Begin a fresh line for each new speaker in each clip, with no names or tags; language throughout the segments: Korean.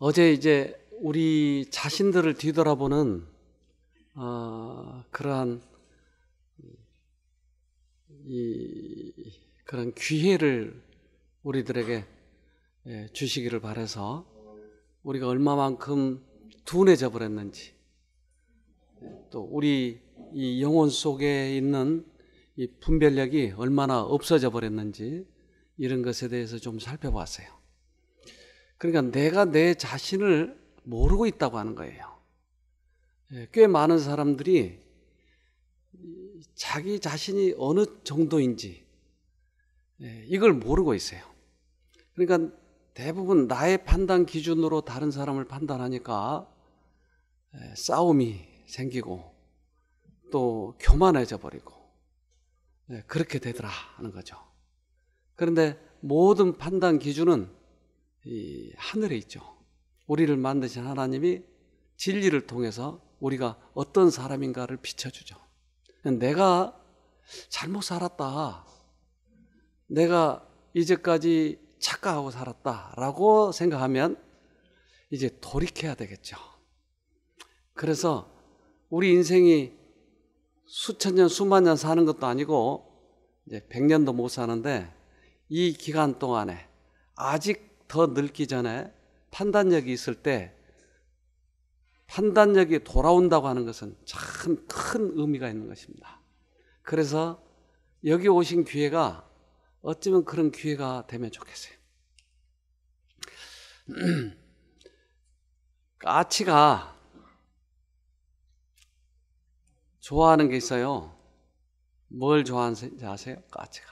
어제 이제 우리 자신들을 뒤돌아보는 그러한 그런 기회를 우리들에게 주시기를 바라서 우리가 얼마만큼 둔해져 버렸는지, 또 우리 이 영혼 속에 있는 이 분별력이 얼마나 없어져 버렸는지, 이런 것에 대해서 좀 살펴봤어요. 그러니까 내가 내 자신을 모르고 있다고 하는 거예요. 꽤 많은 사람들이 자기 자신이 어느 정도인지 이걸 모르고 있어요. 그러니까 대부분 나의 판단 기준으로 다른 사람을 판단하니까 싸움이 생기고 또 교만해져 버리고 그렇게 되더라 하는 거죠. 그런데 모든 판단 기준은 이 하늘에 있죠. 우리를 만드신 하나님이 진리를 통해서 우리가 어떤 사람인가를 비춰주죠. 내가 잘못 살았다, 내가 이제까지 착각하고 살았다라고 생각하면 이제 돌이켜야 되겠죠. 그래서 우리 인생이 수천 년, 수만 년 사는 것도 아니고 이제 100년도 못 사는데, 이 기간 동안에 아직 더 늙기 전에 판단력이 있을 때 판단력이 돌아온다고 하는 것은 참 큰 의미가 있는 것입니다. 그래서 여기 오신 기회가 어쩌면 그런 기회가 되면 좋겠어요. 까치가 좋아하는 게 있어요. 뭘 좋아하는지 아세요? 까치가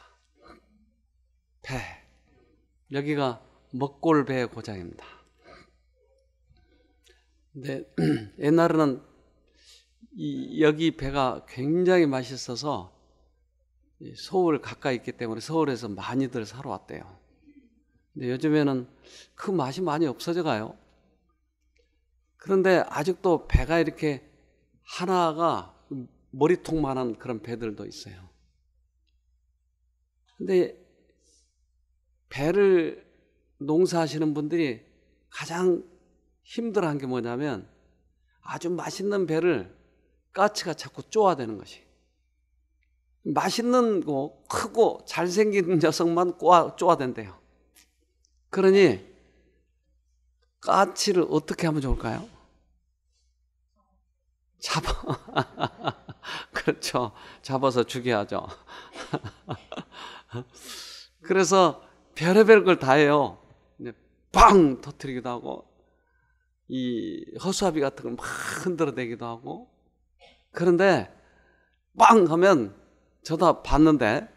배. 여기가 먹골배의 고장입니다. 근데 옛날에는 여기 배가 굉장히 맛있어서 서울 가까이 있기 때문에 서울에서 많이들 사러 왔대요. 근데 요즘에는 그 맛이 많이 없어져 가요. 그런데 아직도 배가 이렇게 하나가 머리통만한 그런 배들도 있어요. 근데 배를 농사하시는 분들이 가장 힘들어한 게 뭐냐면, 아주 맛있는 배를 까치가 자꾸 쪼아대는 것이. 맛있는 거 크고 잘생긴 녀석만 쪼아댄대요. 그러니 까치를 어떻게 하면 좋을까요? 그렇죠. 잡아서 죽여야죠. 그래서 별의별 걸 다 해요. 빵 터뜨리기도 하고, 이 허수아비 같은 걸 막 흔들어대기도 하고. 그런데 빵 하면 저도 봤는데,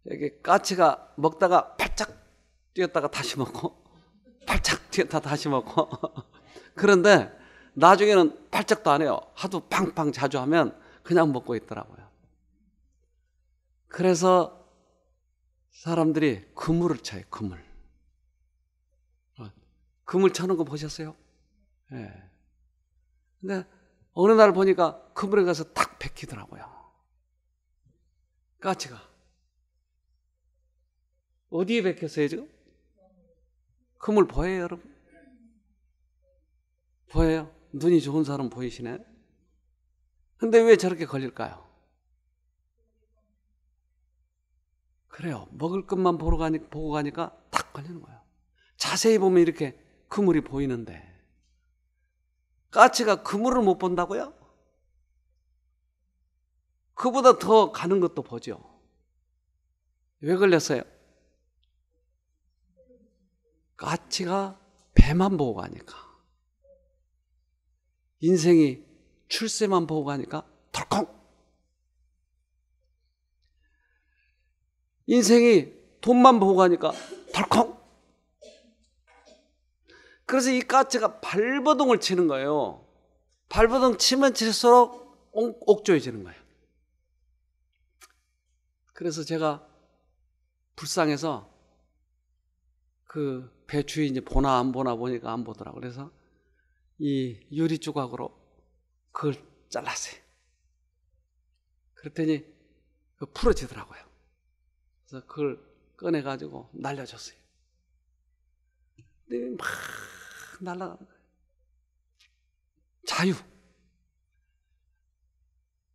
여기 까치가 먹다가 팔짝 뛰었다가 다시 먹고, 팔짝 뛰었다 다시 먹고. 그런데 나중에는 팔짝도 안 해요. 하도 팡팡 자주 하면 그냥 먹고 있더라고요. 그래서 사람들이 그물을 쳐요. 그물 쳐는 거 보셨어요? 예. 근데 어느 날 보니까 그물에 가서 탁 베끼더라고요. 까치가. 어디에 베꼈어요 지금? 그물 보여요 여러분? 보여요? 눈이 좋은 사람 보이시네? 근데 왜 저렇게 걸릴까요? 그래요. 먹을 것만 보고 가니까 탁 걸리는 거예요. 자세히 보면 이렇게 그물이 보이는데, 까치가 그물을 못 본다고요? 그보다 더 가는 것도 보죠. 왜 걸렸어요? 까치가 배만 보고 가니까. 인생이 출세만 보고 가니까 덜컹. 인생이 돈만 보고 가니까 덜컹. 그래서 이 까치가 발버둥을 치는 거예요. 발버둥 치면 칠수록 옥조해지는 거예요. 그래서 제가 불쌍해서 그 배 주인이 보나 안 보나 보니까 안 보더라고요. 그래서 이 유리 조각으로 그걸 잘랐어요. 그랬더니 풀어지더라고요. 그래서 그걸 꺼내가지고 날려줬어요. 근데 막 날아가는 거예요. 자유.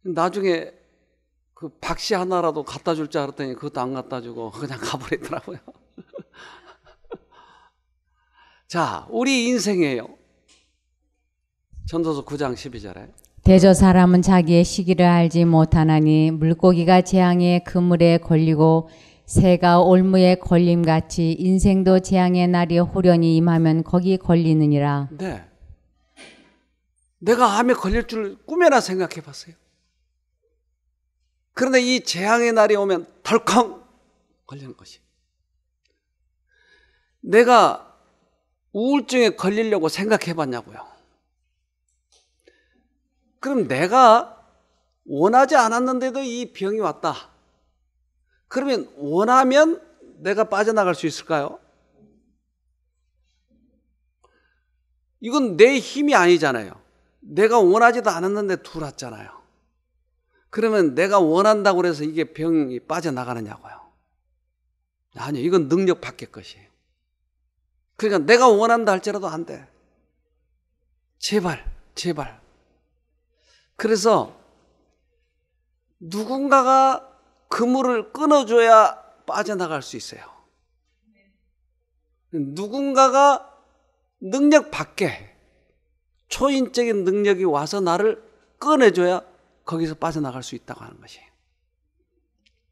나중에 그 박씨 하나라도 갖다 줄 줄 알았더니 그것도 안 갖다 주고 그냥 가버리더라고요. 자, 우리 인생이에요. 전도서 9장 12절에
대저 사람은 자기의 시기를 알지 못하나니 물고기가 재앙의 그물에 걸리고 새가 올무에 걸림같이 인생도 재앙의 날이 호련히 임하면 거기 걸리느니라.
네. 내가 암에 걸릴 줄 꿈에나 생각해 봤어요. 그런데 이 재앙의 날이 오면 덜컹 걸리는 것이. 내가 우울증에 걸리려고 생각해 봤냐고요. 그럼 내가 원하지 않았는데도 이 병이 왔다. 그러면 원하면 내가 빠져나갈 수 있을까요? 이건 내 힘이 아니잖아요. 내가 원하지도 않았는데 들어왔잖아요. 그러면 내가 원한다고 해서 이게 병이 빠져나가느냐고요. 아니요. 이건 능력 밖의 것이에요. 그러니까 내가 원한다 할지라도 안 돼. 제발. 그래서 누군가가 그물을 끊어줘야 빠져나갈 수 있어요. 누군가가 능력 밖에 초인적인 능력이 와서 나를 꺼내줘야 거기서 빠져나갈 수 있다고 하는 것이에요.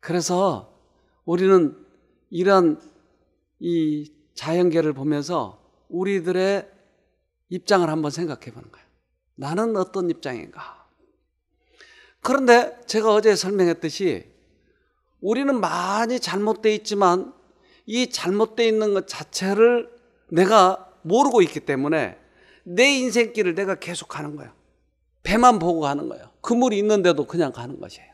그래서 우리는 이런 이 자연계를 보면서 우리들의 입장을 한번 생각해 보는 거예요. 나는 어떤 입장인가? 그런데 제가 어제 설명했듯이 우리는 많이 잘못되어 있지만 이 잘못되어 있는 것 자체를 내가 모르고 있기 때문에 내 인생길을 내가 계속 가는 거예요. 배만 보고 가는 거예요. 그물이 있는데도 그냥 가는 것이에요.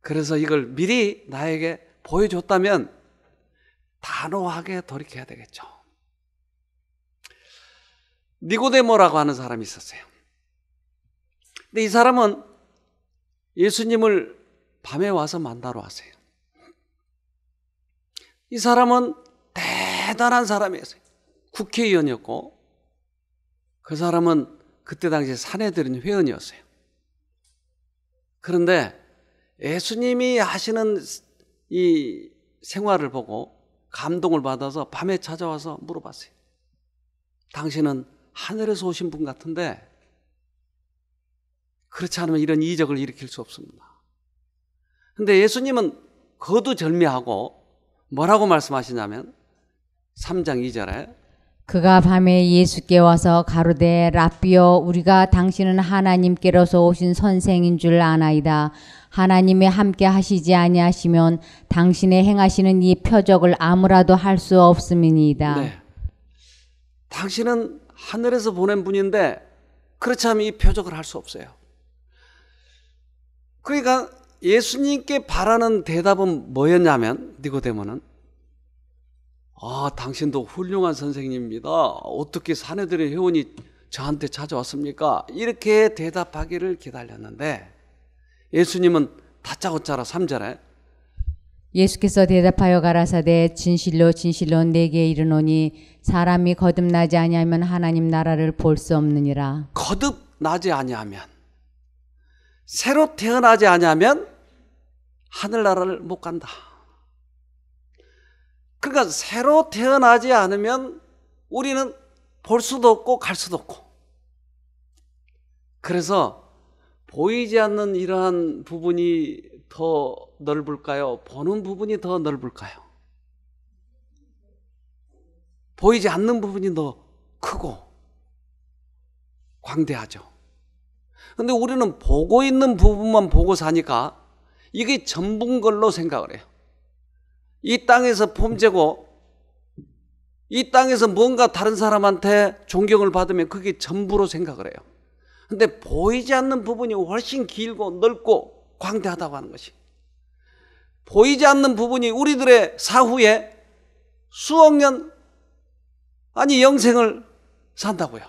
그래서 이걸 미리 나에게 보여줬다면 단호하게 돌이켜야 되겠죠. 니고데모라고 하는 사람이 있었어요. 근데 이 사람은 예수님을 밤에 와서 만나러 왔어요. 이 사람은 대단한 사람이었어요. 국회의원이었고 그 사람은 그때 당시에 사내들인 회원이었어요. 그런데 예수님이 하시는 이 생활을 보고 감동을 받아서 밤에 찾아와서 물어봤어요. 당신은 하늘에서 오신 분 같은데 그렇지 않으면 이런 이적을 일으킬 수 없습니다. 근데 예수님은 거두절미하고 뭐라고 말씀하시냐면 3장 2절에
그가 밤에 예수께 와서 가로되 라삐여 우리가 당신은 하나님께로서 오신 선생인 줄 아나이다. 하나님이 함께 하시지 아니하시면 당신의 행하시는 이 표적을 아무라도 할 수 없음이니이다.
네. 당신은 하늘에서 보낸 분인데 그렇지 않으면 이 표적을 할 수 없어요. 그러니까 예수님께 바라는 대답은 뭐였냐면 니고데모는 당신도 훌륭한 선생님입니다. 어떻게 사내들의 회원이 저한테 찾아왔습니까? 이렇게 대답하기를 기다렸는데 예수님은 다짜고짜라 3절에
예수께서 대답하여 가라사대 진실로 진실로 내게 이르노니 사람이 거듭나지 아니하면 하나님 나라를 볼 수 없느니라.
거듭나지 아니하면 새로 태어나지 아니하면 하늘나라를 못 간다. 그러니까 새로 태어나지 않으면 우리는 볼 수도 없고 갈 수도 없고. 그래서 보이지 않는 이러한 부분이 더 넓을까요? 보는 부분이 더 넓을까요? 보이지 않는 부분이 더 크고 광대하죠. 근데 우리는 보고 있는 부분만 보고 사니까 이게 전부인 걸로 생각을 해요. 이 땅에서 폼재고 이 땅에서 뭔가 다른 사람한테 존경을 받으면 그게 전부로 생각을 해요. 근데 보이지 않는 부분이 훨씬 길고 넓고 광대하다고 하는 것이, 보이지 않는 부분이 우리들의 사후에 수억 년 아니 영생을 산다고요.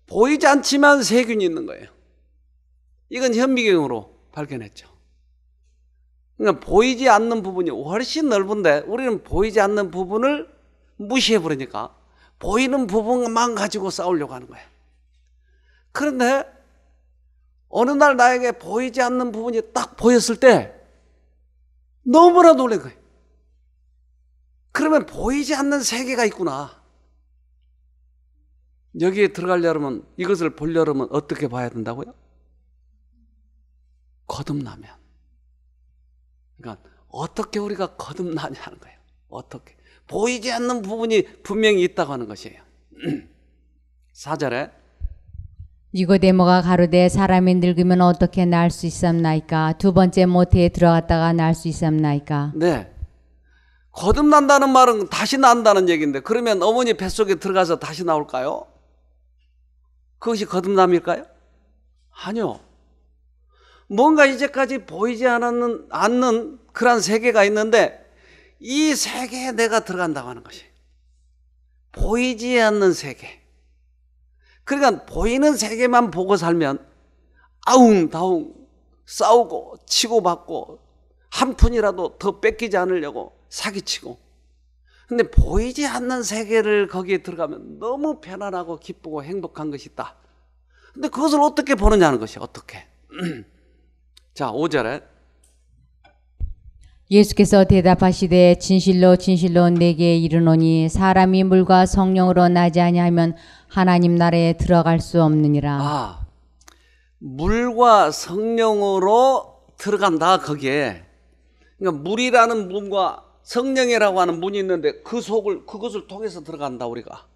보이지 않지만 세균이 있는 거예요. 이건 현미경으로 발견했죠. 그러니까 보이지 않는 부분이 훨씬 넓은데 우리는 보이지 않는 부분을 무시해버리니까 보이는 부분만 가지고 싸우려고 하는 거예요. 그런데 어느 날 나에게 보이지 않는 부분이 딱 보였을 때 너무나 놀란 거예요. 그러면 보이지 않는 세계가 있구나. 여기에 들어가려면, 이것을 보려면 어떻게 봐야 된다고요? 거듭나면. 그러니까 어떻게 우리가 거듭나냐 하는 거예요. 어떻게. 보이지 않는 부분이 분명히 있다고 하는 것이에요. 4절에
니고데모가 가로되 사람이 늙으면 어떻게 날 수 있삼나이까? 두 번째 모태에 들어갔다가 날 수 있삼나이까?
네. 거듭난다는 말은 다시 난다는 얘기인데, 그러면 어머니 뱃속에 들어가서 다시 나올까요? 그것이 거듭남일까요? 아니요. 뭔가 이제까지 보이지 않는 그런 세계가 있는데 이 세계에 내가 들어간다고 하는 것이 보이지 않는 세계. 그러니까 보이는 세계만 보고 살면 아웅다웅 싸우고 치고받고 한 푼이라도 더 뺏기지 않으려고 사기치고. 근데 보이지 않는 세계를 거기에 들어가면 너무 편안하고 기쁘고 행복한 것이 있다. 근데 그것을 어떻게 보느냐는 것이 어떻게. 자, 5절에
예수께서 대답하시되 진실로 진실로 내게 이르노니 사람이 물과 성령으로 나지 아니하면 하나님 나라에 들어갈 수 없느니라.
물과 성령으로 들어간다 거기에. 그러니까 물이라는 문과 성령이라고 하는 문이 있는데 그것을 통해서 들어간다 우리가.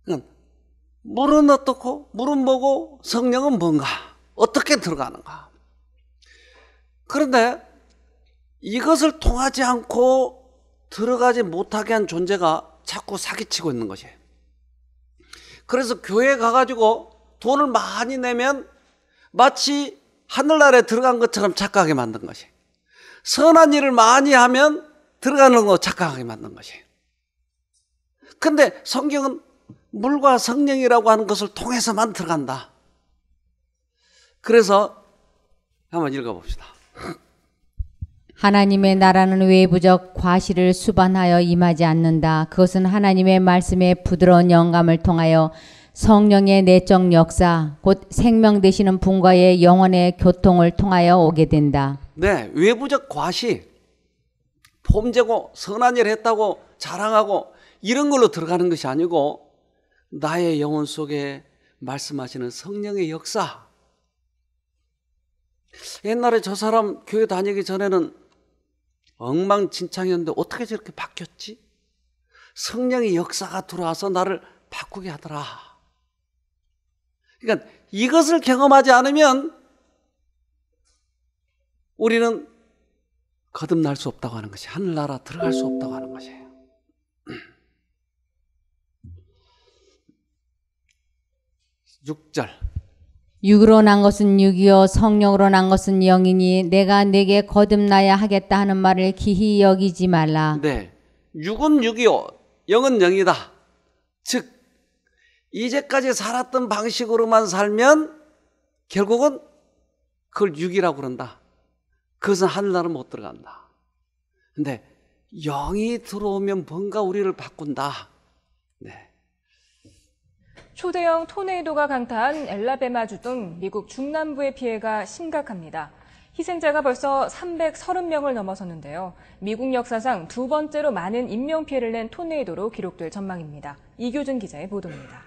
그러니까 물은 어떻고 물은 뭐고 성령은 뭔가 어떻게 들어가는가. 그런데 이것을 통하지 않고 들어가지 못하게 한 존재가 자꾸 사기치고 있는 것이에요. 그래서 교회에 가가지고 돈을 많이 내면 마치 하늘나라에 들어간 것처럼 착각하게 만든 것이에요. 선한 일을 많이 하면 들어가는 거 착각하게 만든 것이에요. 근데 성경은 물과 성령이라고 하는 것을 통해서만 들어간다. 그래서 한번 읽어봅시다.
하나님의 나라는 외부적 과실을 수반하여 임하지 않는다. 그것은 하나님의 말씀의 부드러운 영감을 통하여 성령의 내적 역사, 곧 생명 되시는 분과의 영혼의 교통을 통하여 오게 된다.
네, 외부적 과시, 폼재고 선한 일 했다고 자랑하고 이런 걸로 들어가는 것이 아니고 나의 영혼 속에 말씀하시는 성령의 역사. 옛날에 저 사람 교회 다니기 전에는 엉망진창이었는데 어떻게 저렇게 바뀌었지? 성령의 역사가 들어와서 나를 바꾸게 하더라. 그러니까 이것을 경험하지 않으면 우리는 거듭날 수 없다고 하는 것이, 하늘나라 들어갈 수 없다고 하는 것이에요. 6절.
육으로 난 것은 육이요 성령으로 난 것은 영이니 내가 내게 거듭나야 하겠다 하는 말을 기히 여기지 말라.
네, 육은 육이요 영은 영이다. 즉 이제까지 살았던 방식으로만 살면 결국은 그걸 육이라고 그런다. 그것은 하늘나라 못 들어간다. 근데 영이 들어오면 뭔가 우리를 바꾼다. 네.
초대형 토네이도가 강타한 엘라베마주 등 미국 중남부의 피해가 심각합니다. 희생자가 벌써 330명을 넘어섰는데요. 미국 역사상 두 번째로 많은 인명피해를 낸 토네이도로 기록될 전망입니다. 이교준 기자의 보도입니다.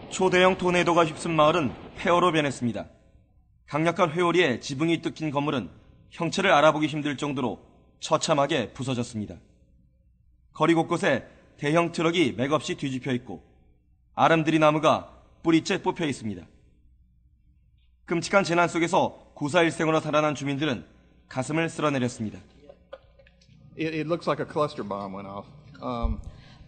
초대형 토네이도가 휩쓴 마을은 폐허로 변했습니다. 강력한 회오리에 지붕이 뜯긴 건물은 형체를 알아보기 힘들 정도로 처참하게 부서졌습니다. 거리 곳곳에 대형 트럭이 맥없이 뒤집혀 있고 아름드리 나무가 뿌리째 뽑혀 있습니다. 끔찍한 재난 속에서 구사일생으로 살아난 주민들은 가슴을 쓸어내렸습니다.
It looks like a cluster bomb went off.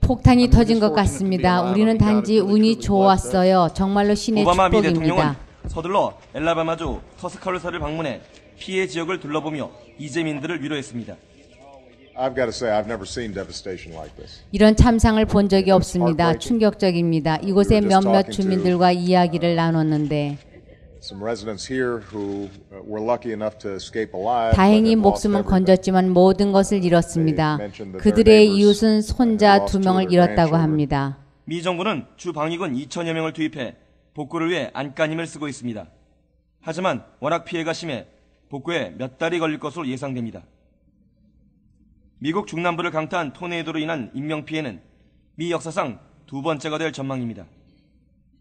폭탄이 터진 것 같습니다. 우리는 단지 운이 좋았어요. 정말로 신의
오바마 미
축복입니다.
대통령은 서둘러 엘라바마주 터스칼루사를 방문해 피해 지역을 둘러보며 이재민들을 위로했습니다.
I've got to say, I've never seen devastation like this.
이런 참상을 본 적이 없습니다. 충격적입니다. 이곳의 몇몇 주민들과 이야기를 나눴는데
some residents here who were lucky enough to escape alive.
다행히 목숨은 건졌지만 모든 것을 잃었습니다. 그들의 이웃은 손자 2명을 잃었다고 합니다.
미 정부는 주 방위군 2천여 명을 투입해 복구를 위해 안간힘을 쓰고 있습니다. 하지만 워낙 피해가 심해 복구에 몇 달이 걸릴 것으로 예상됩니다. 미국 중남부를 강타한 토네이도로 인한 인명피해는 미 역사상 2번째가 될 전망입니다.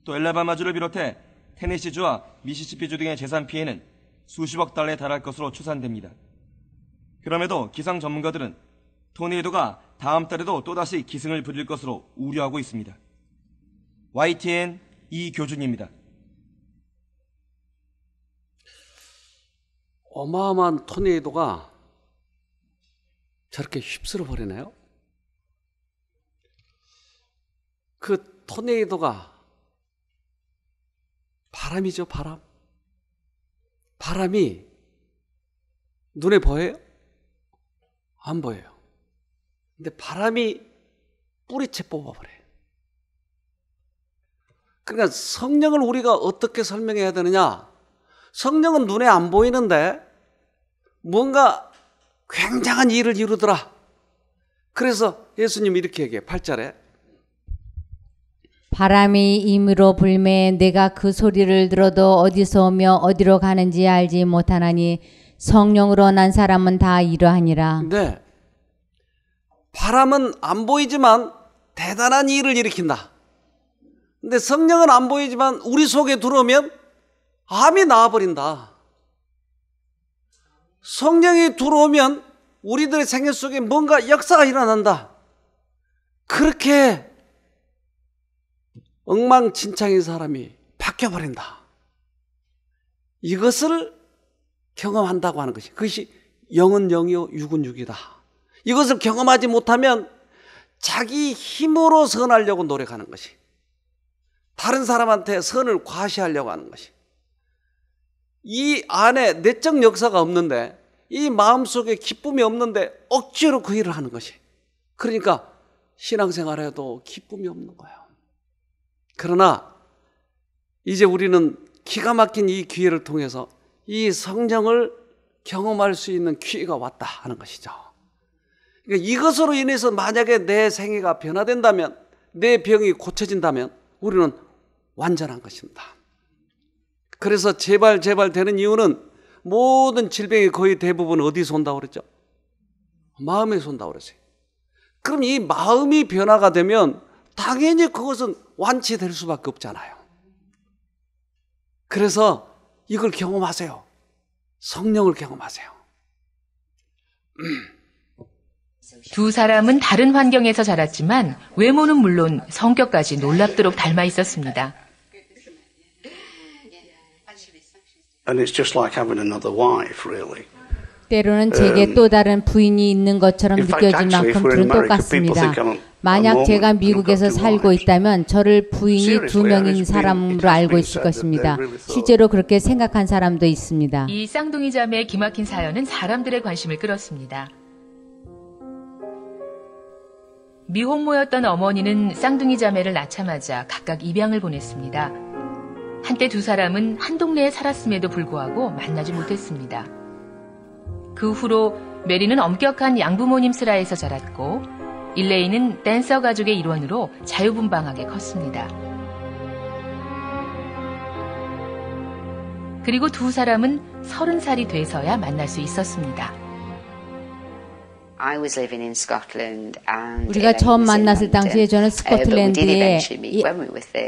또 엘라바마주를 비롯해 테네시주와 미시시피주 등의 재산 피해는 수십억 달러에 달할 것으로 추산됩니다. 그럼에도 기상 전문가들은 토네이도가 다음 달에도 또다시 기승을 부릴 것으로 우려하고 있습니다. YTN 이교준입니다.
어마어마한 토네이도가 저렇게 휩쓸어 버리나요? 그 토네이도가 바람이죠, 바람. 바람이 눈에 보여요? 안 보여요. 근데 바람이 뿌리채 뽑아버려요. 그러니까 성령을 우리가 어떻게 설명해야 되느냐? 성령은 눈에 안 보이는데 뭔가 굉장한 일을 이루더라. 그래서 예수님이 이렇게 얘기해요. 8절에
바람이 임으로 불매 내가 그 소리를 들어도 어디서 오며 어디로 가는지 알지 못하나니 성령으로 난 사람은 다 이러하니라.
네. 바람은 안 보이지만 대단한 일을 일으킨다. 근데 성령은 안 보이지만 우리 속에 들어오면 암이 나와버린다. 성령이 들어오면 우리들의 생애 속에 뭔가 역사가 일어난다. 그렇게 엉망진창인 사람이 바뀌어버린다. 이것을 경험한다고 하는 것이, 그것이 영은 영이요 육은 육이다. 이것을 경험하지 못하면 자기 힘으로 선하려고 노력하는 것이, 다른 사람한테 선을 과시하려고 하는 것이, 이 안에 내적 역사가 없는데, 이 마음속에 기쁨이 없는데 억지로 그 일을 하는 것이, 그러니까 신앙생활에도 기쁨이 없는 거예요. 그러나 이제 우리는 기가 막힌 이 기회를 통해서 이 성령을 경험할 수 있는 기회가 왔다 하는 것이죠. 그러니까 이것으로 인해서 만약에 내 생애가 변화된다면, 내 병이 고쳐진다면 우리는 완전한 것입니다. 그래서 재발 되는 이유는 모든 질병이 거의 대부분 어디서 온다고 그랬죠? 마음에서 온다고 그랬어요. 그럼 이 마음이 변화가 되면 당연히 그것은 완치될 수밖에 없잖아요. 그래서 이걸 경험하세요. 성령을 경험하세요.
두 사람은 다른 환경에서 자랐지만 외모는 물론 성격까지 놀랍도록 닮아 있었습니다.
And it's just like having another wife, really.
때로는 제게 또 다른 부인이 있는 것처럼 느껴질 만큼 둘은 똑같습니다. 만약 제가 미국에서 살고 있다면 저를 부인이 2명인 사람으로 알고 있을 것입니다. 실제로 그렇게 생각한 사람도 있습니다.
이 쌍둥이 자매의 기막힌 사연은 사람들의 관심을 끌었습니다. 미혼모였던 어머니는 쌍둥이 자매를 낳자마자 각각 입양을 보냈습니다. 한때 두 사람은 한 동네에 살았음에도 불구하고 만나지 못했습니다. 그 후로 메리는 엄격한 양부모님 슬하에서 자랐고 일레이는 댄서 가족의 일원으로 자유분방하게 컸습니다. 그리고 두 사람은 30살이 돼서야 만날 수 있었습니다.
우리가 처음 만났을 당시에 저는 스코틀랜드에,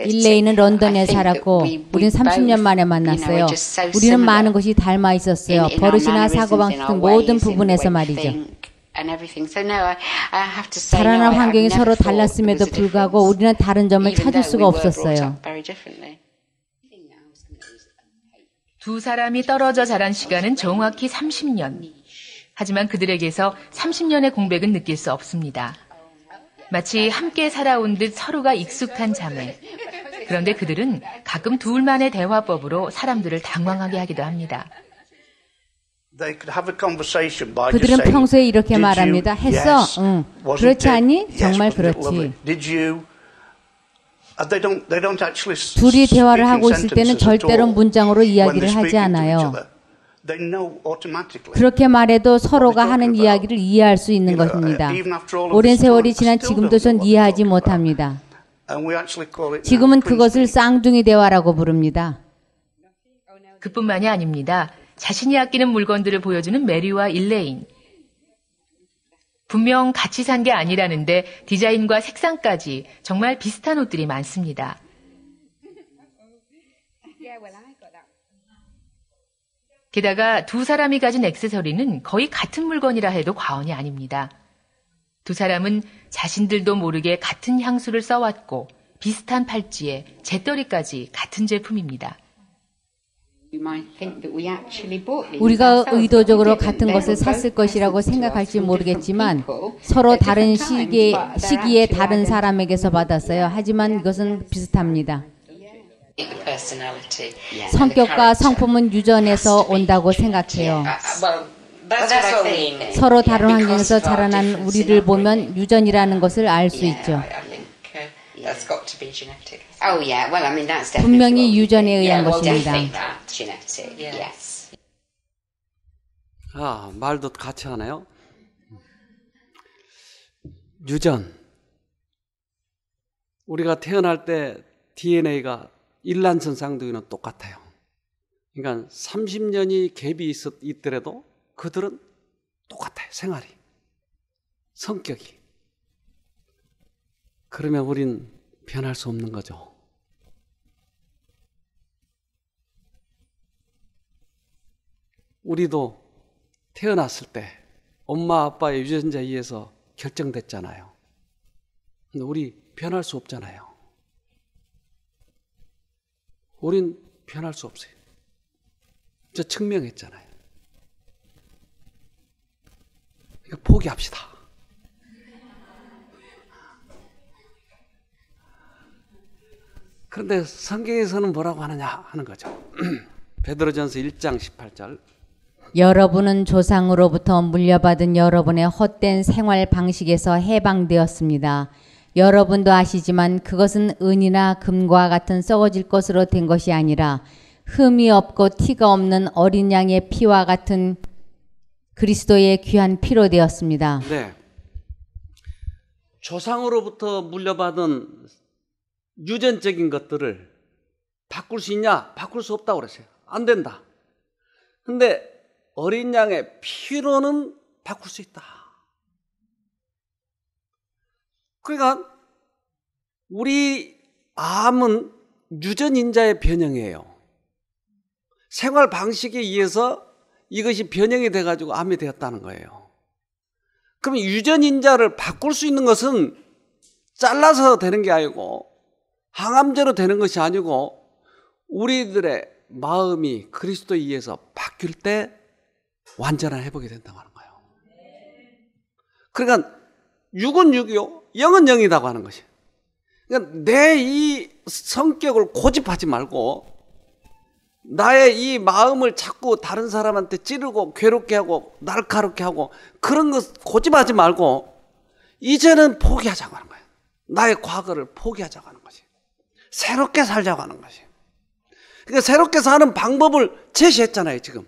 일레이는 런던에 살았고 우리는 30년 만에 만났어요. 우리는 많은 것이 닮아 있었어요. 버릇이나 사고방식 등 모든 부분에서 말이죠. 자라난 환경이 서로 달랐음에도 불구하고 우리는 다른 점을 찾을 수가 없었어요.
두 사람이 떨어져 자란 시간은 정확히 30년. 하지만 그들에게서 30년의 공백은 느낄 수 없습니다. 마치 함께 살아온 듯 서로가 익숙한 자매. 그런데 그들은 가끔 둘만의 대화법으로 사람들을 당황하게 하기도 합니다.
그들은 평소에 이렇게 말합니다. 했어? 응. 그렇지 않니? 정말 그렇지.
They don't actually
둘이 대화를
speak in
하고 있을 때는
sentences at
절대로
all
문장으로
when
이야기를
they're
하지
speaking to each
않아요.
other. They know automatically.
그렇게 말해도 서로가 하는 이야기를 이해할 수 있는 것입니다. 오랜 세월이 지난 지금도 전 이해하지 못합니다.
And we actually call it
지금은
now
그것을 쌍둥이 대화라고 부릅니다.
그뿐만이 아닙니다. 자신이 아끼는 물건들을 보여주는 메리와 일레인. 분명 같이 산 게 아니라는데 디자인과 색상까지 정말 비슷한 옷들이 많습니다. 게다가 두 사람이 가진 액세서리는 거의 같은 물건이라 해도 과언이 아닙니다. 두 사람은 자신들도 모르게 같은 향수를 써왔고 비슷한 팔찌에 재떨이까지 같은 제품입니다.
우리가 의도적으로 같은 것을 샀을 것이라고 생각할지 모르겠지만 서로 다른 시기에 다른 사람에게서 받았어요. 하지만 이것은 비슷합니다. 성격과 성품은 유전에서 온다고 생각해요. 서로 다른 환경에서 자라난 우리를 보면 유전이라는 것을 알 수 있죠. 분명히 유전에 의한 것입니다.
아, 말도 같이 하네요. 유전. 우리가 태어날 때 DNA가 일란성 쌍둥이는 똑같아요. 그러니까 30년이 갭이 있더라도 그들은 똑같아요. 생활이. 성격이. 그러면 우린 변할 수 없는 거죠. 우리도 태어났을 때 엄마 아빠의 유전자에 의해서 결정됐잖아요. 근데 우리 변할 수 없잖아요. 우린 변할 수 없어요. 저 증명했잖아요. 그러니까 포기합시다. 그런데 성경에서는 뭐라고 하느냐 하는 거죠. 베드로전서 1장 18절.
여러분은 조상으로부터 물려받은 여러분의 헛된 생활 방식에서 해방되었습니다. 여러분도 아시지만 그것은 은이나 금과 같은 썩어질 것으로 된 것이 아니라 흠이 없고 티가 없는 어린 양의 피와 같은 그리스도의 귀한 피로 되었습니다.
네. 조상으로부터 물려받은 유전적인 것들을 바꿀 수 있냐? 바꿀 수 없다고 그랬어요. 안 된다. 근데 어린 양의 피로는 바꿀 수 있다. 그러니까 우리 암은 유전인자의 변형이에요. 생활 방식에 의해서 이것이 변형이 돼가지고 암이 되었다는 거예요. 그럼 유전인자를 바꿀 수 있는 것은 잘라서 되는 게 아니고 항암제로 되는 것이 아니고 우리들의 마음이 그리스도에 의해서 바뀔 때 완전한 회복이 된다고 하는 거예요. 그러니까 6은 6이요, 0은 0이라고 하는 것이. 그러니까 내 이 성격을 고집하지 말고 나의 이 마음을 자꾸 다른 사람한테 찌르고 괴롭게 하고 날카롭게 하고 그런 것 고집하지 말고 이제는 포기하자고 하는 거예요. 나의 과거를 포기하자고 하는 것이. 새롭게 살자고 하는 것이. 그러니까 새롭게 사는 방법을 제시했잖아요, 지금.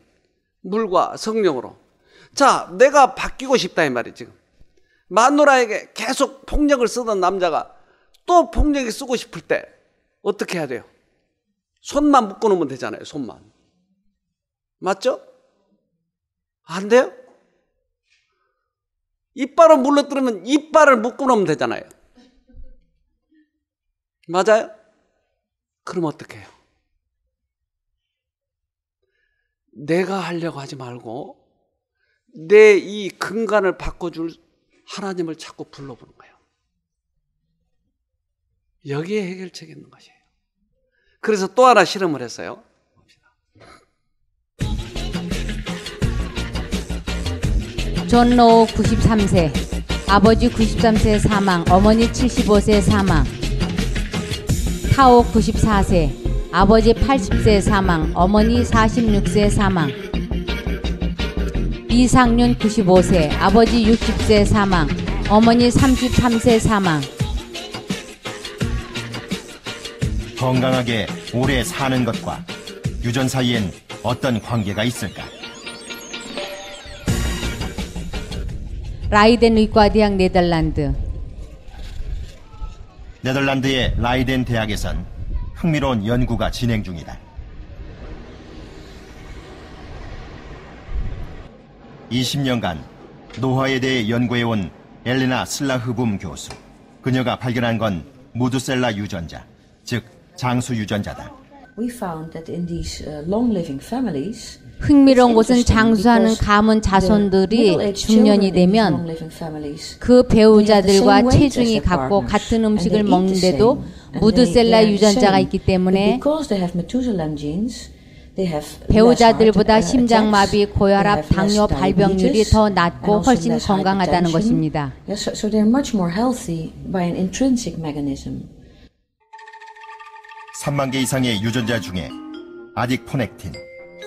물과 성령으로. 자, 내가 바뀌고 싶다 이 말이에요, 지금. 마누라에게 계속 폭력을 쓰던 남자가 또 폭력을 쓰고 싶을 때 어떻게 해야 돼요? 손만 묶어놓으면 되잖아요, 손만. 맞죠? 안 돼요? 이빨을 물러뜨리면 이빨을 묶어놓으면 되잖아요. 맞아요? 그럼 어떻게 해요? 내가 하려고 하지 말고 내 이 근간을 바꿔줄 하나님을 자꾸 불러보는 거예요. 여기에 해결책이 있는 것이에요. 그래서 또 하나 실험을 했어요.
존 로우 93세, 아버지 93세 사망, 어머니 75세 사망. 타오 94세, 아버지 80세 사망, 어머니 46세 사망. 이상윤 95세, 아버지 60세 사망, 어머니 33세 사망.
건강하게 오래 사는 것과 유전 사이엔 어떤 관계가 있을까?
라이덴 의과대학 네덜란드.
네덜란드의 라이덴 대학에선 흥미로운 연구가 진행 중이다. 20년간 노화에 대해 연구해온 엘레나 슬라흐붐 교수. 그녀가 발견한 건 무드셀라 유전자, 즉 장수 유전자다.
We found that in these long-living families,
흥미로운 것은 장수하는 가문 자손들이 중년이 되면 그 배우자들과 체중이 같고 같은 음식을 먹는데도 무드셀라 유전자가 있기 때문에 배우자들보다 심장마비, 고혈압, 당뇨 발병률이 더 낮고 훨씬 건강하다는 것입니다.
So they're much more healthy by an intrinsic mechanism.
3만 개 이상의 유전자 중에 아딕포넥틴,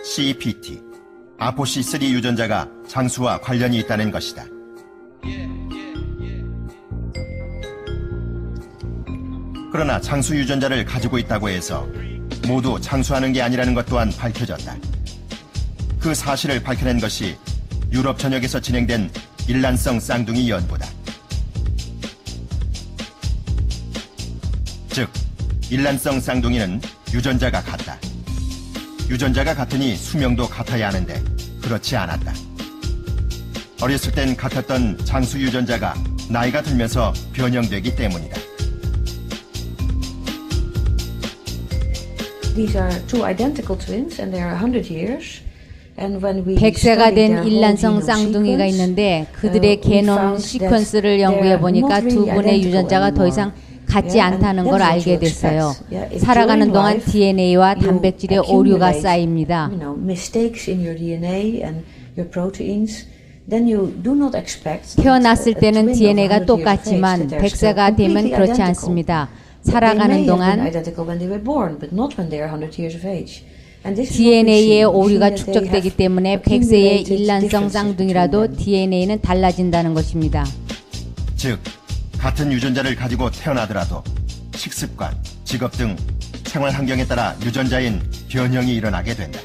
CPT, 아포C3 유전자가 장수와 관련이 있다는 것이다. 그러나 장수 유전자를 가지고 있다고 해서 모두 장수하는 게 아니라는 것 또한 밝혀졌다. 그 사실을 밝혀낸 것이 유럽 전역에서 진행된 일란성 쌍둥이 연구다. 즉, 일란성 쌍둥이는 유전자가 같다. 유전자가 같으니 수명도 같아야 하는데 그렇지 않았다. 어렸을 땐 같았던 장수 유전자가 나이가 들면서 변형되기 때문이다.
These are two identical twins and they are 100 years. And when we
100세가 된 일란성 쌍둥이가 있는데 그들의 게놈 시퀀스를 연구해 보니까 두 분의 유전자가 더 이상 같지 않다는 걸 알게 됐어요. 살아가는 동안 DNA와 단백질의 오류가 쌓입니다. 태어났을 때는 DNA가 똑같지만 100세가 되면 그렇지 않습니다. 살아가는 동안 DNA의 오류가 축적되기 때문에 100세의 일란성 쌍둥이라도 DNA는 달라진다는 것입니다.
즉, 같은 유전자를 가지고 태어나더라도 식습관, 직업 등 생활 환경에 따라 유전자인 변형이 일어나게 된다.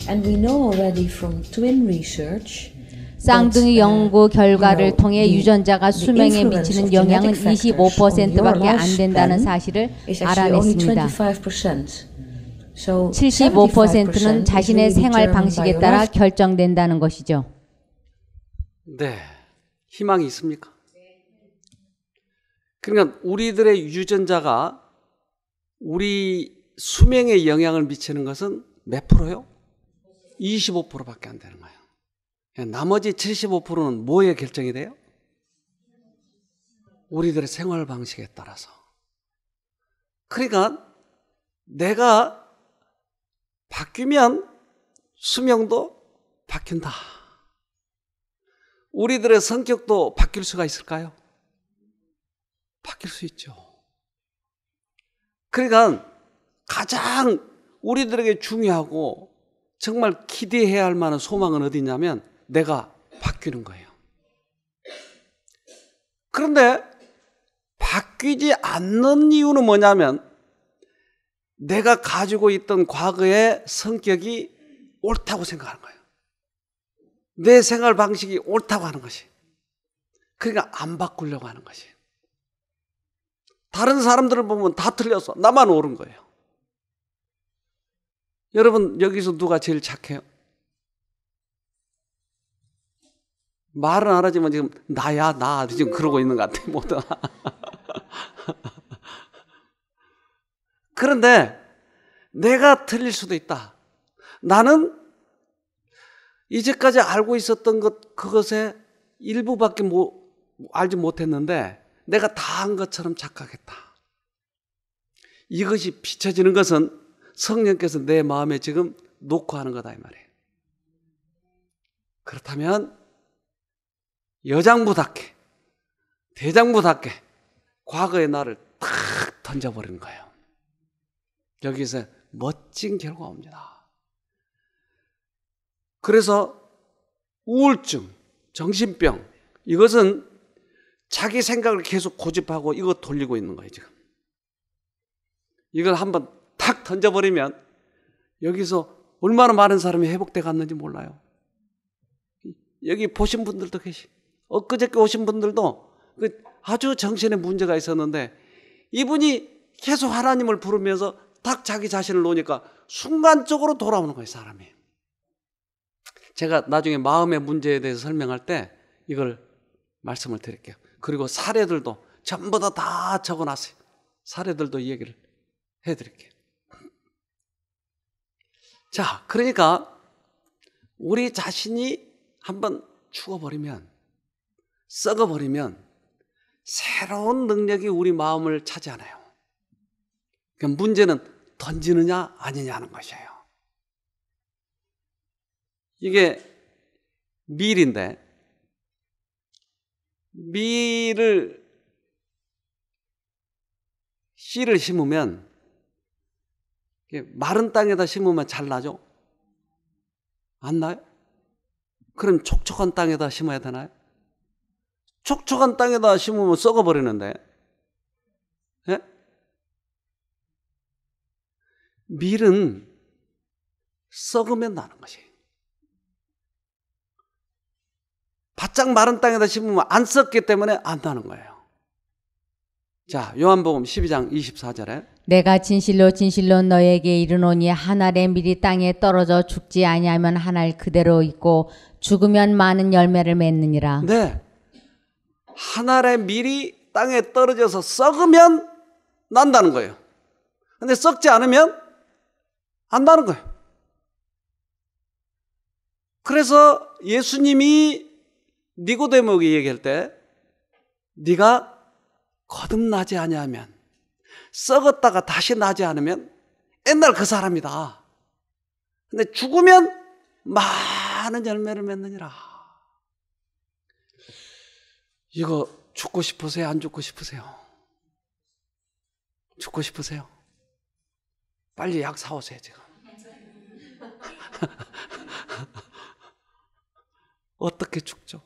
And we know already from twin research
쌍둥이 연구 결과를 통해 유전자가 수명에 미치는 영향은 25%밖에 안 된다는 사실을 알아냈습니다. 75%는 자신의 생활 방식에 따라 결정된다는 것이죠.
네, 희망이 있습니까? 그러니까 우리들의 유전자가 우리 수명에 영향을 미치는 것은 몇 프로요? 25%밖에 안 되는 거예요. 나머지 75%는 뭐에 결정이 돼요? 우리들의 생활 방식에 따라서. 그러니까 내가 바뀌면 수명도 바뀐다. 우리들의 성격도 바뀔 수가 있을까요? 바뀔 수 있죠. 그러니까 가장 우리들에게 중요하고 정말 기대해야 할 만한 소망은 어디냐면 내가 바뀌는 거예요. 그런데 바뀌지 않는 이유는 뭐냐면 내가 가지고 있던 과거의 성격이 옳다고 생각하는 거예요. 내 생활 방식이 옳다고 하는 것이. 그러니까 안 바꾸려고 하는 것이. 다른 사람들을 보면 다 틀렸어. 나만 옳은 거예요. 여러분 여기서 누가 제일 착해요? 말은 안 하지만 지금 나야 나 지금 그러고 있는 것 같아 모두. 그런데 내가 틀릴 수도 있다. 나는 이제까지 알고 있었던 그것의 일부밖에 알지 못했는데 내가 다 한 것처럼 착각했다. 이것이 비춰지는 것은 성령께서 내 마음에 지금 놓고 하는 거다 이 말이에요. 그렇다면 여장부답게 대장부답게 과거의 나를 탁 던져버리는 거예요. 여기서 멋진 결과가 옵니다. 그래서 우울증, 정신병 이것은 자기 생각을 계속 고집하고 이거 돌리고 있는 거예요, 지금. 이걸 한번 탁 던져버리면 여기서 얼마나 많은 사람이 회복돼 갔는지 몰라요. 여기 보신 분들도 계시. 엊그저께 오신 분들도 아주 정신에 문제가 있었는데 이분이 계속 하나님을 부르면서 딱 자기 자신을 놓으니까 순간적으로 돌아오는 거예요, 사람이. 제가 나중에 마음의 문제에 대해서 설명할 때 이걸 말씀을 드릴게요. 그리고 사례들도 전부 다 적어놨어요. 사례들도 이 얘기를 해드릴게요. 자, 그러니까 우리 자신이 한번 죽어버리면, 썩어버리면 새로운 능력이 우리 마음을 차지하나요? 그러니까 문제는 던지느냐 아니냐는 것이에요. 이게 밀인데, 씨를 심으면 마른 땅에다 심으면 잘 나죠? 안 나요? 그럼 촉촉한 땅에다 심어야 되나요? 촉촉한 땅에다 심으면 썩어버리는데, 예? 밀은 썩으면 나는 것이에요. 바짝 마른 땅에다 심으면 안 썩기 때문에 안 나는 거예요. 자, 요한복음 12장 24절에
내가 진실로 진실로 너에게 이르노니 한 알의 밀이 땅에 떨어져 죽지 아니하면 한 알 그대로 있고 죽으면 많은 열매를 맺느니라.
네, 한 알의 밀이 땅에 떨어져서 썩으면 난다는 거예요. 근데 썩지 않으면 안 나는 거예요. 그래서 예수님이 니고데모에게 얘기할 때 네가 거듭나지 아니하면, 썩었다가 다시 나지 않으면 옛날 그 사람이다. 근데 죽으면 많은 열매를 맺느니라. 이거 죽고 싶으세요? 안 죽고 싶으세요? 죽고 싶으세요? 빨리 약 사오세요, 지금. 어떻게 죽죠?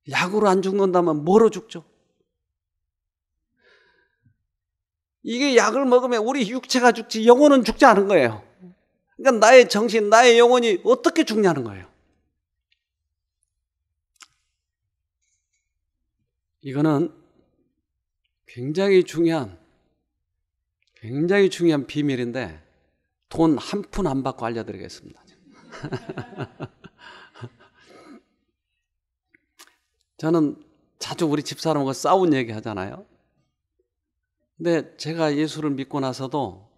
약으로 안 죽는다면 뭐로 죽죠? 이게 약을 먹으면 우리 육체가 죽지 영혼은 죽지 않은 거예요. 그러니까 나의 정신, 나의 영혼이 어떻게 죽냐는 거예요. 이거는 굉장히 중요한 비밀인데 돈 한 푼 안 받고 알려드리겠습니다. 저는 자주 우리 집사람하고 싸운 얘기 하잖아요. 근데 제가 예수를 믿고 나서도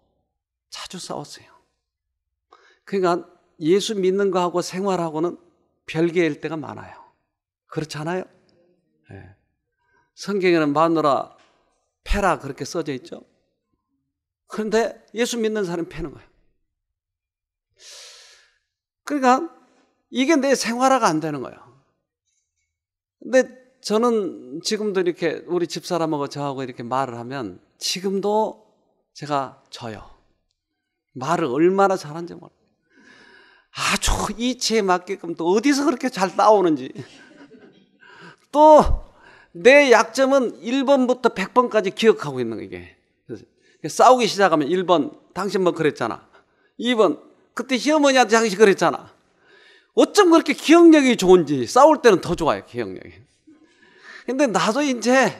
자주 싸웠어요. 그러니까 예수 믿는 거하고 생활하고는 별개일 때가 많아요. 그렇잖아요? 네. 성경에는 마누라 패라 그렇게 써져 있죠. 그런데 예수 믿는 사람이 패는 거예요. 그러니까 이게 내 생활화가 안 되는 거예요. 근데 저는 지금도 이렇게 우리 집사람하고 저하고 이렇게 말을 하면 지금도 제가 져요. 말을 얼마나 잘하는지 몰라요. 아주 이치에 맞게끔 또 어디서 그렇게 잘 나오는지. 또 내 약점은 1번부터 100번까지 기억하고 있는 거 이게. 싸우기 시작하면 1번 당신 뭐 그랬잖아. 2번 그때 시어머니한테 당신 그랬잖아. 어쩜 그렇게 기억력이 좋은지. 싸울 때는 더 좋아요, 기억력이. 근데 나도 이제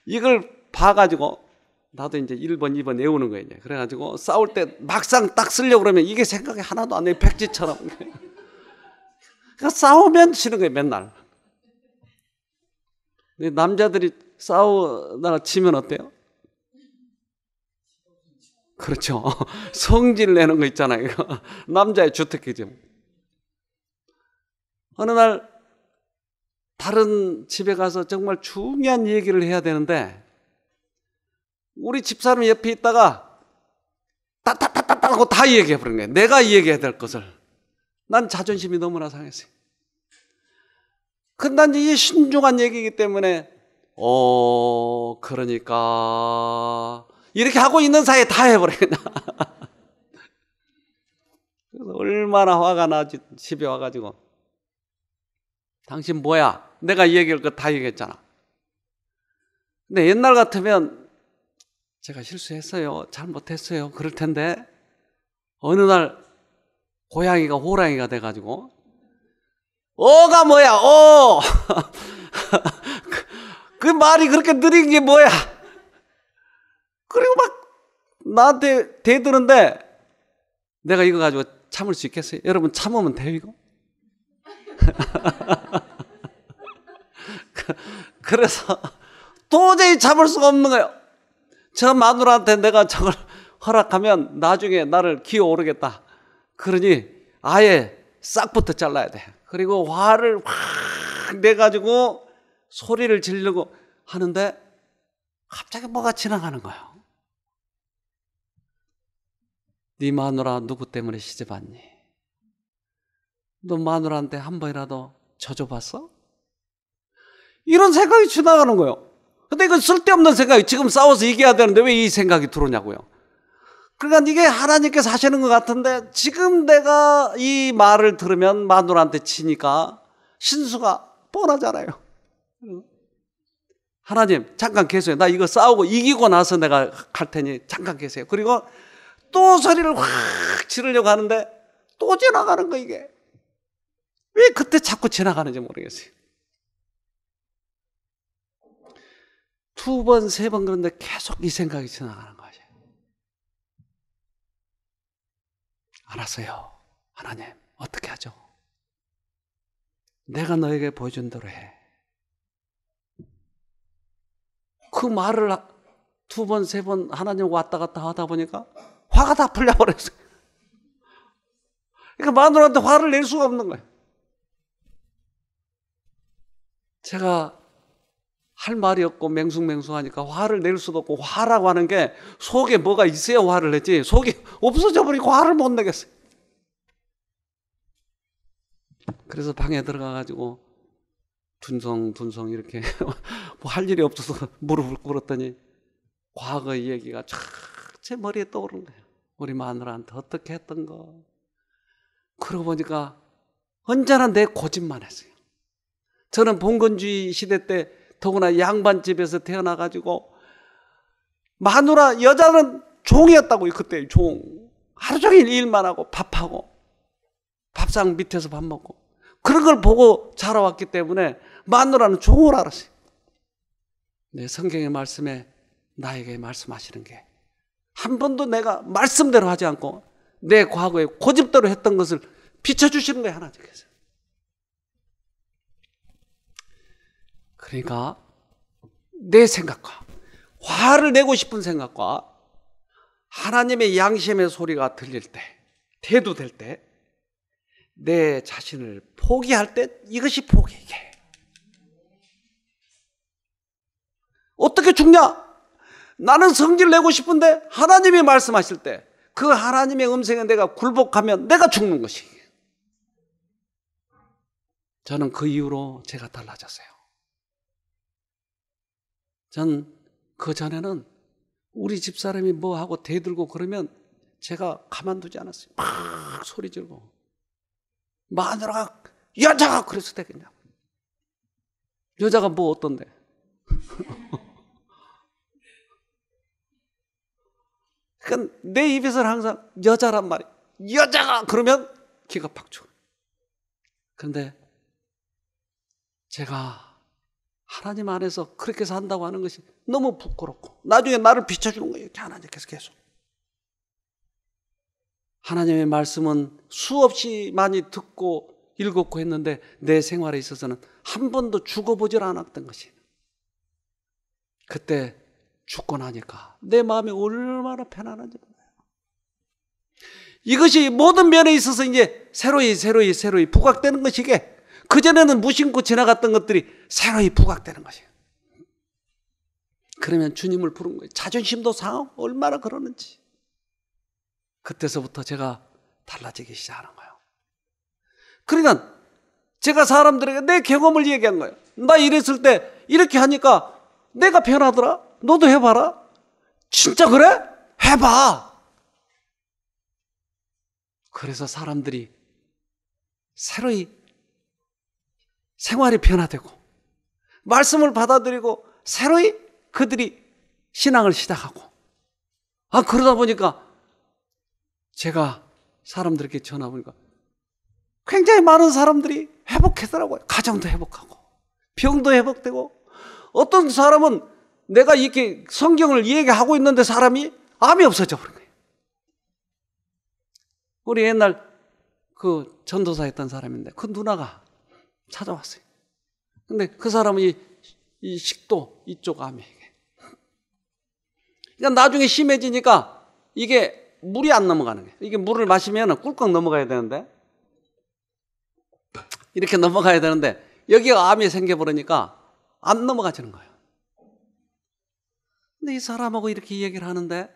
이걸 봐가지고 나도 이제 1번, 2번 외우는 거예요. 그래가지고 싸울 때 막상 딱 쓰려고 그러면 이게 생각이 하나도 안 나요. 백지처럼. 그러니까 싸우면 지는 거예요, 맨날. 근데 남자들이 싸우다가 지면 어때요? 그렇죠. 성질 내는 거 있잖아요. 남자의 주특기죠. 어느 날 다른 집에 가서 정말 중요한 얘기를 해야 되는데 우리 집사람이 옆에 있다가 따따따따따 하고 다 얘기해버린 거예요. 내가 얘기해야 될 것을. 난 자존심이 너무나 상했어요. 근데 난 이게 신중한 얘기이기 때문에 그러니까 이렇게 하고 있는 사이에 다 해버리겠나. 그래서 얼마나 화가 나지 집에 와가지고 당신 뭐야? 내가 이 얘기할 거 다 얘기했잖아. 근데 옛날 같으면 제가 실수했어요. 잘못했어요. 그럴 텐데 어느 날 고양이가 호랑이가 돼가지고 어가 뭐야? 어! 그 말이 그렇게 느린 게 뭐야? 그리고 막 나한테 대드는데 내가 이거 가지고 참을 수 있겠어요? 여러분 참으면 돼요 이거? 그래서 도저히 참을 수가 없는 거예요. 저 마누라한테 내가 저걸 허락하면 나중에 나를 기어오르겠다. 그러니 아예 싹부터 잘라야 돼. 그리고 화를 확 내가지고 소리를 지르고 하는데 갑자기 뭐가 지나가는 거예요. 네 마누라 누구 때문에 시집왔니? 너 마누라한테 한 번이라도 져줘봤어? 이런 생각이 지나가는 거예요. 근데 이건 쓸데없는 생각이, 지금 싸워서 이겨야 되는데 왜 이 생각이 들어오냐고요. 그러니까 이게 하나님께서 하시는 것 같은데 지금 내가 이 말을 들으면 마누라한테 치니까 신수가 뻔하잖아요. 하나님 잠깐 계세요. 나 이거 싸우고 이기고 나서 내가 갈 테니 잠깐 계세요. 그리고 또 소리를 확 지르려고 하는데 또 지나가는 거. 이게 왜 그때 자꾸 지나가는지 모르겠어요. 두 번, 세 번 그런데 계속 이 생각이 지나가는 거예요. 알았어요. 하나님 어떻게 하죠? 내가 너에게 보여준 대로 해. 그 말을 두 번, 세 번 하나님 왔다 갔다 하다 보니까 화가 다 풀려버렸어요. 그러니까 마누라한테 화를 낼 수가 없는 거예요. 제가 할 말이 없고 맹숭맹숭하니까 화를 낼 수도 없고, 화라고 하는 게 속에 뭐가 있어야 화를 내지 속이 없어져 버리고 화를 못 내겠어요. 그래서 방에 들어가가지고 둔성둔성 이렇게 뭐 할 일이 없어서 무릎을 꿇었더니 과거의 얘기가 쫙 제 머리에 떠오르는 거예요. 우리 마누라한테 어떻게 했던 거. 그러고 보니까 언제나 내 고집만 했어요. 저는 봉건주의 시대 때 더구나 양반집에서 태어나가지고 마누라, 여자는 종이었다고요. 그때 종. 하루 종일 일만 하고 밥하고 밥상 밑에서 밥 먹고 그런 걸 보고 자라왔기 때문에 마누라는 종을 알았어요. 네, 성경의 말씀에 나에게 말씀하시는 게 한 번도 내가 말씀대로 하지 않고 내 과거에 고집대로 했던 것을 비춰주시는 거예요, 하나님께서. 그러니까 내 생각과 화를 내고 싶은 생각과 하나님의 양심의 소리가 들릴 때, 대두될 때, 내 자신을 포기할 때 이것이 포기해. 어떻게 죽냐? 나는 성질 내고 싶은데 하나님이 말씀하실 때 그 하나님의 음성에 내가 굴복하면 내가 죽는 것이. 저는 그 이후로 제가 달라졌어요. 전 그 전에는 우리 집사람이 뭐 하고 대들고 그러면 제가 가만두지 않았어요. 막 소리 지르고. 마누라가 여자가 그래서 되겠냐고. 여자가 뭐 어떤데? 그러니까 내 입에서는 항상 여자란 말이에요. 여자가 그러면 기가 팍 죽어요. 그런데 제가 하나님 안에서 그렇게 산다고 하는 것이 너무 부끄럽고 나중에 나를 비춰주는 거예요. 이렇게 하나님께서 계속. 하나님의 말씀은 수없이 많이 듣고 읽었고 했는데 내 생활에 있어서는 한 번도 죽어보질 않았던 것이에요. 그때 죽고 나니까 내 마음이 얼마나 편안한지 몰라요. 이것이 모든 면에 있어서 이제 새로이 부각되는 것이게, 그전에는 무심코 지나갔던 것들이 새로이 부각되는 것이에요. 그러면 주님을 부른 거예요. 자존심도 상하고 얼마나 그러는지. 그때서부터 제가 달라지기 시작하는 거예요. 그러니까 제가 사람들에게 내 경험을 얘기한 거예요. 나 이랬을 때 이렇게 하니까 내가 변하더라. 너도 해봐라. 진짜 그래? 해봐. 그래서 사람들이 새로이 생활이 변화되고 말씀을 받아들이고 새로이 그들이 신앙을 시작하고 그러다 보니까 제가 사람들에게 전화 보니까 굉장히 많은 사람들이 회복하더라고요. 가정도 회복하고 병도 회복되고 어떤 사람은 내가 이렇게 성경을 얘기하고 있는데 사람이 암이 없어져 버린 거예요. 우리 옛날 그 전도사 했던 사람인데 그 누나가 찾아왔어요. 근데 그 사람은 이 식도 이쪽 암이 그러니까 나중에 심해지니까 이게 물이 안 넘어가는 거예요. 이게 물을 마시면 꿀꺽 넘어가야 되는데 이렇게 넘어가야 되는데 여기가 암이 생겨버리니까 안 넘어가지는 거예요. 근데 이 사람하고 이렇게 얘기를 하는데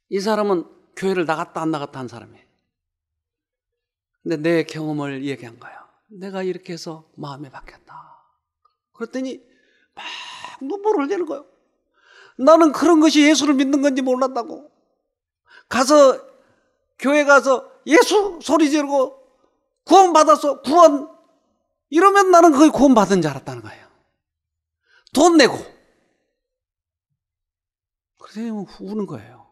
이 사람은 교회를 나갔다 안 나갔다 한 사람이에요. 근데 내 경험을 얘기한 거예요. 내가 이렇게 해서 마음이 바뀌었다. 그랬더니 막 눈물을 흘리는 거예요. 나는 그런 것이 예수를 믿는 건지 몰랐다고. 가서 교회 가서 예수 소리 지르고 구원 받았어. 구원 이러면 나는 거의 구원 받은 줄 알았다는 거예요. 돈 내고. 그래서 우는 거예요.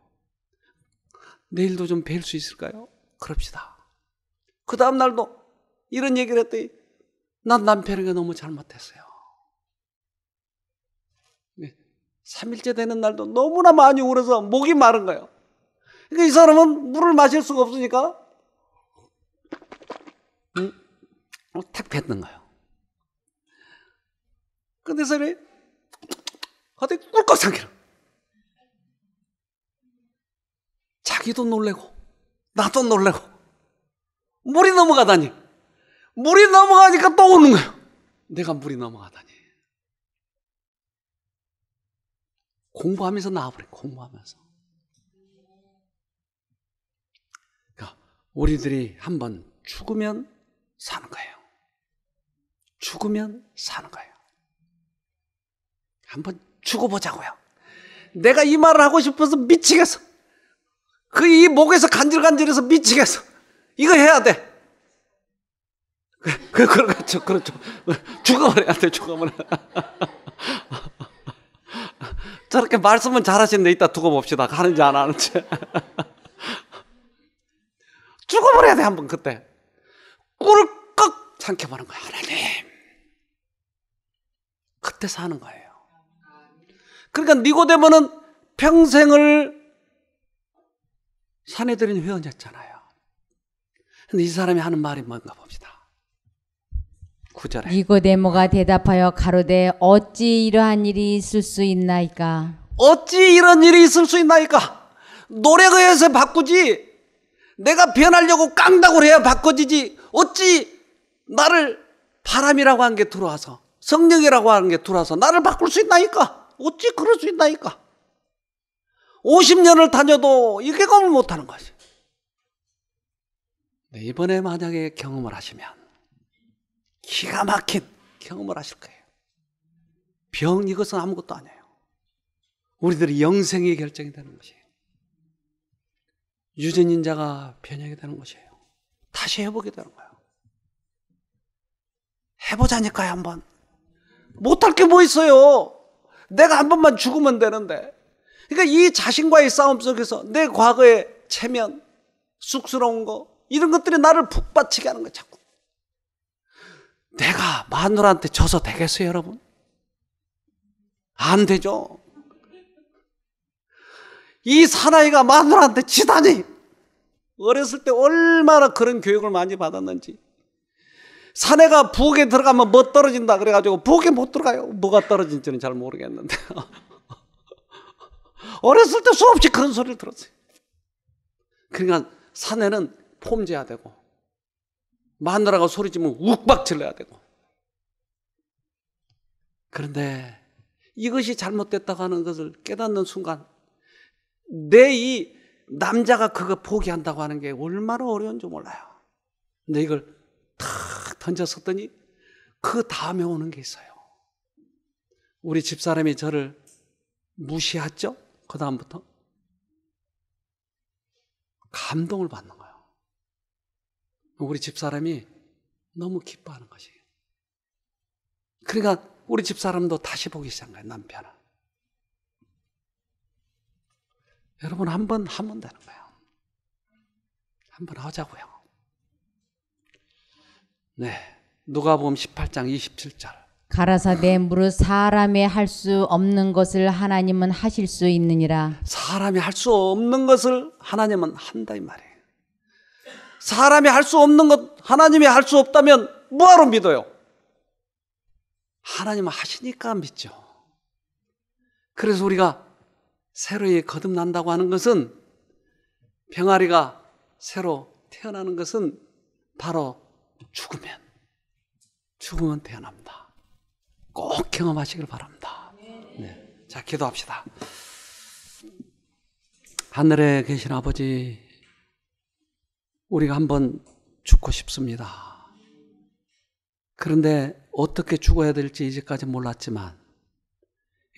내일도 좀 뵐 수 있을까요? 그럽시다. 그 다음 날도 이런 얘기를 했더니 난 남편에게 너무 잘못했어요. 3일째 되는 날도 너무나 많이 울어서 목이 마른 거예요. 그러니까 이 사람은 물을 마실 수가 없으니까 탁 뱉는 거예요. 근데 사람이 어디 꿀꺽 삼키는 자기도 놀래고 나도 놀래고 물이 넘어가다니 물이 넘어가니까 또 우는 거예요. 내가 물이 넘어가다니. 공부하면서 나와버린 공부하면서. 그러니까 우리들이 한번 죽으면 사는 거예요. 죽으면 사는 거예요. 한번 죽어보자고요. 내가 이 말을 하고 싶어서 미치겠어. 그 이 목에서 간질간질해서 미치겠어. 이거 해야 돼. 그렇죠. 죽어버려야 돼. 죽어버려. 저렇게 말씀은 잘하시는데 이따 두고 봅시다. 하는지 안 하는지. 죽어버려야 돼. 한번 그때. 꿀꺽 삼켜보는 거야. 하나님. 그때 사는 거예요. 그러니까 니고데모는 평생을 산에 들인 회원이었잖아요. 근데 이 사람이 하는 말이 뭔가 봅시다. 9절에
니고데모가 대답하여 가로되 어찌 이러한 일이 있을 수 있나이까?
어찌 이런 일이 있을 수 있나이까? 노력을 해서 바꾸지 내가 변하려고 깡다구를 해야 바꿔지지 어찌 나를 바람이라고 한 게 들어와서 성령이라고 하는 게 들어와서 나를 바꿀 수 있나이까? 어찌 그럴 수 있나이까? 50년을 다녀도 이 경험을 못하는 것이. 이번에 만약에 경험을 하시면 기가 막힌 경험을 하실 거예요. 병 이것은 아무것도 아니에요. 우리들이 영생이 결정이 되는 것이에요. 유전인자가 변형이 되는 것이에요. 다시 해보게 되는 거예요. 해보자니까요. 한번. 못할 게 뭐 있어요. 내가 한 번만 죽으면 되는데. 그러니까 이 자신과의 싸움 속에서 내 과거의 체면, 쑥스러운 거 이런 것들이 나를 북받치게 하는 거예요. 자꾸. 내가 마누라한테 져서 되겠어요, 여러분? 안 되죠. 이 사나이가 마누라한테 지다니. 어렸을 때 얼마나 그런 교육을 많이 받았는지. 사내가 부엌에 들어가면 뭐 떨어진다 그래가지고 부엌에 못 들어가요. 뭐가 떨어진지는 잘 모르겠는데. 어렸을 때 수없이 그런 소리를 들었어요. 그러니까 사내는 폼져야 되고 마누라가 소리치면 욱박질러야 되고. 그런데 이것이 잘못됐다고 하는 것을 깨닫는 순간 내 이 남자가 그거 포기한다고 하는 게 얼마나 어려운지 몰라요. 근데 이걸 탁 던졌었더니 그 다음에 오는 게 있어요. 우리 집사람이 저를 무시했죠? 그 다음부터 감동을 받는 거예요. 우리 집사람이 너무 기뻐하는 것이에요. 그러니까 우리 집사람도 다시 보기 시작한 거예요, 남편을. 여러분, 한 번 하면 되는 거예요. 한 번 하자고요. 네, 누가복음 18장 27절.
가라사대 무릇 사람이 할 수 없는 것을 하나님은 하실 수 있느니라.
사람이 할 수 없는 것을 하나님은 한다 이 말이에요. 사람이 할 수 없는 것 하나님이 할 수 없다면 뭐하러 믿어요? 하나님은 하시니까 믿죠. 그래서 우리가 새로이 거듭난다고 하는 것은, 병아리가 새로 태어나는 것은 바로 죽으면 태어납니다. 꼭 경험하시길 바랍니다. 네. 자, 기도합시다. 하늘에 계신 아버지, 우리가 한번 죽고 싶습니다. 그런데 어떻게 죽어야 될지 이제까지 몰랐지만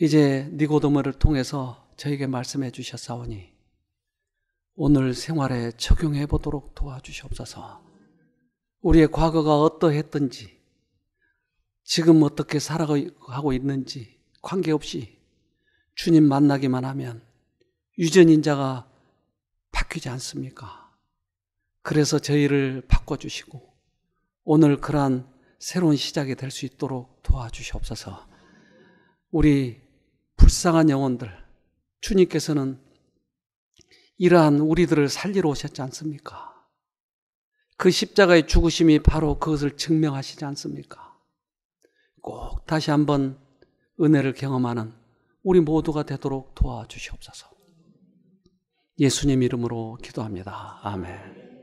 이제 니고데모를 통해서 저에게 말씀해 주셨사오니 오늘 생활에 적용해 보도록 도와주시옵소서. 우리의 과거가 어떠했든지 지금 어떻게 살아가고 있는지 관계없이 주님 만나기만 하면 유전인자가 바뀌지 않습니까? 그래서 저희를 바꿔주시고 오늘 그러한 새로운 시작이 될 수 있도록 도와주시옵소서. 우리 불쌍한 영혼들, 주님께서는 이러한 우리들을 살리러 오셨지 않습니까? 그 십자가의 죽으심이 바로 그것을 증명하시지 않습니까? 꼭 다시 한번 은혜를 경험하는 우리 모두가 되도록 도와주시옵소서. 예수님 이름으로 기도합니다. 아멘.